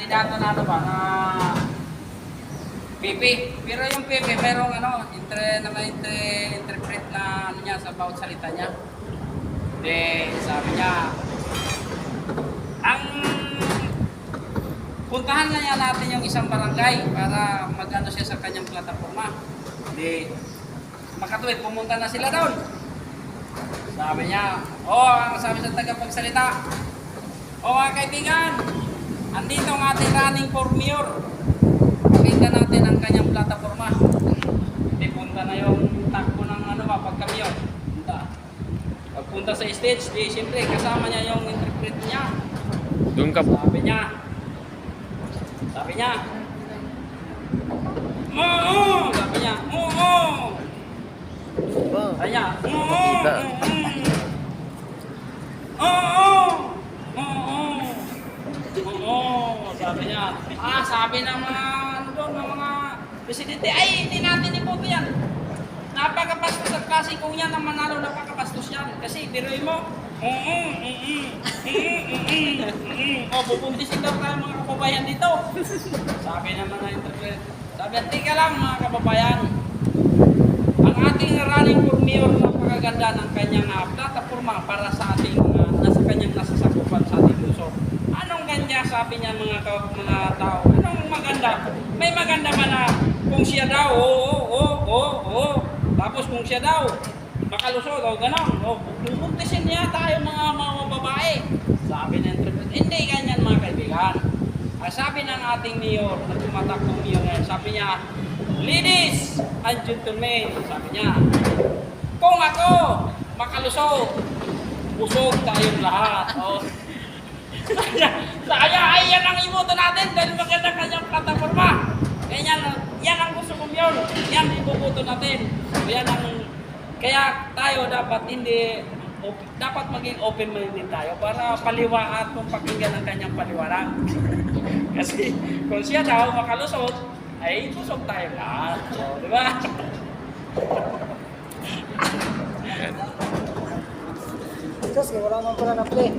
kandidato na ano ba, na PP. Pero yung PP, merong ano, interpret na ano niya sa bawat salita niya. Sabi niya, ang puntahan na niya natin yung isang barangay para mag-ano siya sa kanyang plataforma. Makatuwid, pumunta na sila doon. Sabi niya, ang sabi sa tagapagsalita, mga kaibigan, andito ang ating running for mayor. Pakita natin ang kanyang plataforma. Punta na yung takbo ng ano ba, pagka-mayor. Pagpunta sa stage, siyempre kasama niya yung interpret niya. Doon ka. Sabi niya, sabi niya, sabi niya, sabi niya, sabi ng mga, ano doon, ng mga presidente, ay, hindi natin iboto yan. Napakapastos at kasi kung yan ang manalo, napakapastos yan. Kasi biruin mo, bubuntisin daw tayo mga kababayan dito. Sabi naman na interpret, sabi, tika lang mga kababayan, ang ating running for mayor, napakaganda ng kanyang plataforma para sa ating, nasa kanyang nasasakupan sa ating Luzon. Anong ganda, sabi niya mga tao, anong maganda? May maganda man na kung siya daw, tapos kung siya daw, makalusot o gano'n, bubuntisin niya tayo mga babae. Sabi ng interpret, hindi ganyan mga kaibigan. Sabi ng ating mayor, na tumatakbong mayor ngayon, sabi niya, ladies and gentlemen, sabi niya, kung ako makalusot, busog tayong lahat. Kaya ay yan ang iboto natin dahil maganda kanyang plataforma. Yan ang gusto kong yun. Yan iboboto natin. Kaya tayo dapat dapat maging open-minded tayo para paliwaan kung pakinggan ang kanyang paliwanag. Kasi kung siya daw makalusot, ay busog tayo lahat. Di ba? Kasi wala naman pala na play.